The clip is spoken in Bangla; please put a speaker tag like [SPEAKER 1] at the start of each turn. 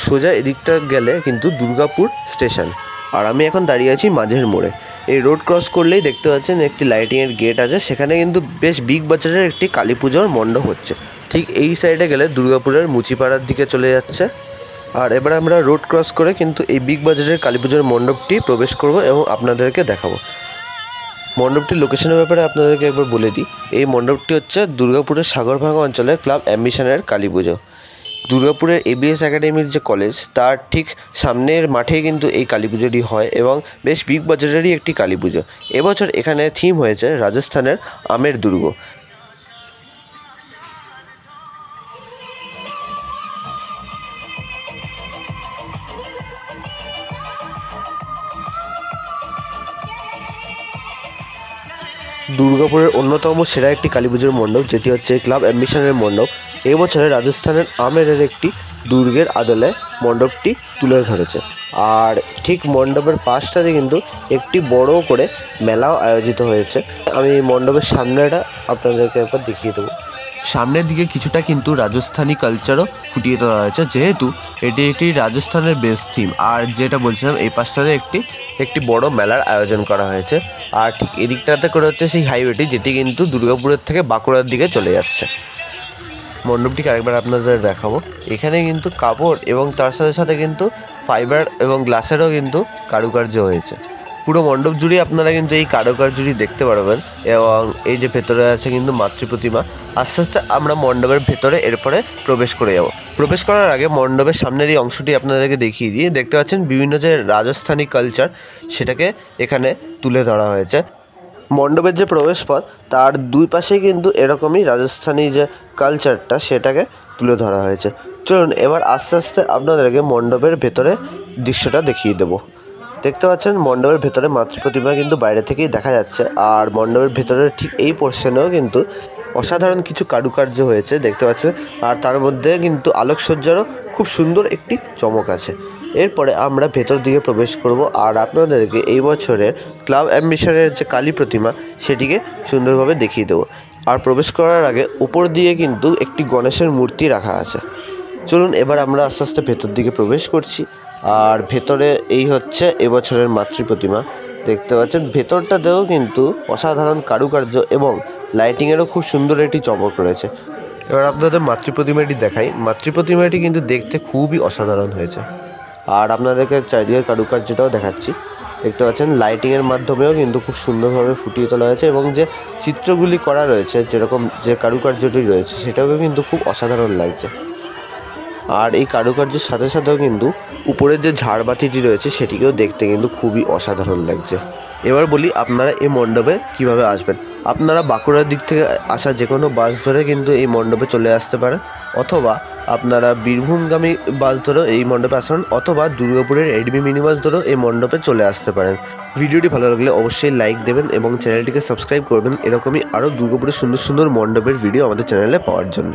[SPEAKER 1] সোজা এদিকটা গেলে কিন্তু দুর্গাপুর স্টেশন। আর আমি এখন দাঁড়িয়ে আছি মাঝের মোড়ে। এই রোড ক্রস করলেই দেখতে পাচ্ছেন একটি লাইটিংয়ের গেট আছে, সেখানে কিন্তু বেশ বিগ বাজারের একটি কালী পুজোর মণ্ডপ হচ্ছে। ঠিক এই সাইডে গেলে দুর্গাপুরের মুচিপাড়ার দিকে চলে যাচ্ছে। আর এবার আমরা রোড ক্রস করে কিন্তু এই বিগ বাজারের কালী পুজোর মণ্ডপটি প্রবেশ করব এবং আপনাদেরকে দেখাবো। মণ্ডপটির লোকেশনের ব্যাপারে আপনাদেরকে একবার বলে দিই। এই মণ্ডপটি হচ্ছে দুর্গাপুরের সাগরভাঙা অঞ্চলের ক্লাব অ্যাম্বিশনের কালী পুজো। দুর্গাপুরের ABS একাডেমির যে কলেজ তার ঠিক সামনের মাঠেই কিন্তু এই কালী পুজোটি হয় এবং বেশ বিগ বাজারেরই একটি কালী পুজো। এবছর এখানে থিম হয়েছে রাজস্থানের আমের দুর্গ। দুর্গাপুরের অন্যতম সেরা একটি কালী পুজোর মণ্ডপ যেটি হচ্ছে ক্লাব অ্যাম্বিশনের মণ্ডপ। এবছরে রাজস্থানের আমেরের একটি দুর্গের আদলে মণ্ডপটি তুলে ধরেছে। আর ঠিক মণ্ডপের পাশটাতে কিন্তু একটি বড় করে মেলাও আয়োজিত হয়েছে। আমি মণ্ডপের সামনেটা আপনাদেরকে একবার দেখিয়ে দেবো। সামনের দিকে কিছুটা কিন্তু রাজস্থানী কালচারও ফুটিয়ে তোলা হয়েছে, যেহেতু এটি একটি রাজস্থানের বেস থিম। আর যেটা বলছিলাম, এই পাশটাতে একটি বড় মেলার আয়োজন করা হয়েছে। আর ঠিক এদিকটাতে করে হচ্ছে সেই হাইওয়েটি, যেটি কিন্তু দুর্গাপুরের থেকে বাঁকুড়ার দিকে চলে যাচ্ছে। মণ্ডপটিকে আরেকবার আপনাদের দেখাবো। এখানে কিন্তু কাপড় এবং তার সাথে সাথে কিন্তু ফাইবার এবং গ্লাসেরও কিন্তু কারুকার্য হয়েছে। পুরো মণ্ডপ জুড়ে আপনারা কিন্তু এই কারুকার্যটি দেখতে পারবেন। এবং এই যে ভেতরে আছে কিন্তু মাতৃ প্রতিমা। আস্তে আস্তে আমরা মণ্ডপের ভেতরে এরপরে প্রবেশ করে যাব। প্রবেশ করার আগে মণ্ডপের সামনের এই অংশটি আপনাদেরকে দেখিয়ে দিই। দেখতে পাচ্ছেন বিভিন্ন যে রাজস্থানী কালচার সেটাকে এখানে তুলে ধরা হয়েছে। মণ্ডপের যে প্রবেশপথ তার দুই পাশে কিন্তু এরকমই রাজস্থানী যে কালচারটা সেটাকে তুলে ধরা হয়েছে। চলুন এবার আস্তে আস্তে আপনাদেরকে মণ্ডপের ভেতরে দৃশ্যটা দেখিয়ে দেবো। দেখতে পাচ্ছেন মণ্ডপের ভেতরে মাতৃ প্রতিমা কিন্তু বাইরে থেকেই দেখা যাচ্ছে। আর মণ্ডপের ভেতরের ঠিক এই পোর্শনেও কিন্তু অসাধারণ কিছু কারুকার্য হয়েছে দেখতে পাচ্ছেন। আর তার মধ্যে কিন্তু আলোকসজ্জারও খুব সুন্দর একটি চমক আছে। এরপরে আমরা ভেতর দিকে প্রবেশ করব আর আপনাদেরকে এই বছরের ক্লাব অ্যাম্বিশনের যে কালী প্রতিমা সেটিকে সুন্দরভাবে দেখিয়ে দেবো। আর প্রবেশ করার আগে উপর দিয়ে কিন্তু একটি গণেশের মূর্তি রাখা আছে। চলুন এবার আমরা আস্তে আস্তে ভেতর দিকে প্রবেশ করছি। আর ভেতরে এই হচ্ছে এবছরের মাতৃ প্রতিমা। দেখতে পাচ্ছেন ভেতরটাতেও কিন্তু অসাধারণ কারুকার্য এবং লাইটিংয়েরও খুব সুন্দর একটি চমক রয়েছে। এবার আপনাদের মাতৃ প্রতিমাটি দেখাই। মাতৃ প্রতিমাটি কিন্তু দেখতে খুবই অসাধারণ হয়েছে। আর আপনাদেরকে চারিদিকের কারুকার্যটাও দেখাচ্ছি। দেখতে পাচ্ছেন লাইটিংয়ের মাধ্যমেও কিন্তু খুব সুন্দরভাবে ফুটিয়ে তোলা হয়েছে এবং যে চিত্রগুলি করা রয়েছে, যেরকম যে কারুকার্যটি রয়েছে সেটাও কিন্তু খুব অসাধারণ লাগছে। আর এই কারুকার্যের সাথে সাথেও কিন্তু উপরের যে ঝাড়বাতিটি রয়েছে সেটিকেও দেখতে কিন্তু খুবই অসাধারণ লাগছে। এবার বলি আপনারা এই মণ্ডপে কিভাবে আসবেন। আপনারা বাঁকুড়ার দিক থেকে আসা যে কোনো বাস ধরে কিন্তু এই মণ্ডপে চলে আসতে পারেন, অথবা আপনারা বীরভূমগামী বাস ধরেও এই মণ্ডপে আসেন, অথবা দুর্গাপুরের এডমি মিনি বাস ধরেও এই মণ্ডপে চলে আসতে পারেন। ভিডিওটি ভালো লাগলে অবশ্যই লাইক দেবেন এবং চ্যানেলটিকে সাবস্ক্রাইব করবেন এরকমই আরও দুর্গাপুরের সুন্দর সুন্দর মণ্ডপের ভিডিও আমাদের চ্যানেলে পাওয়ার জন্য।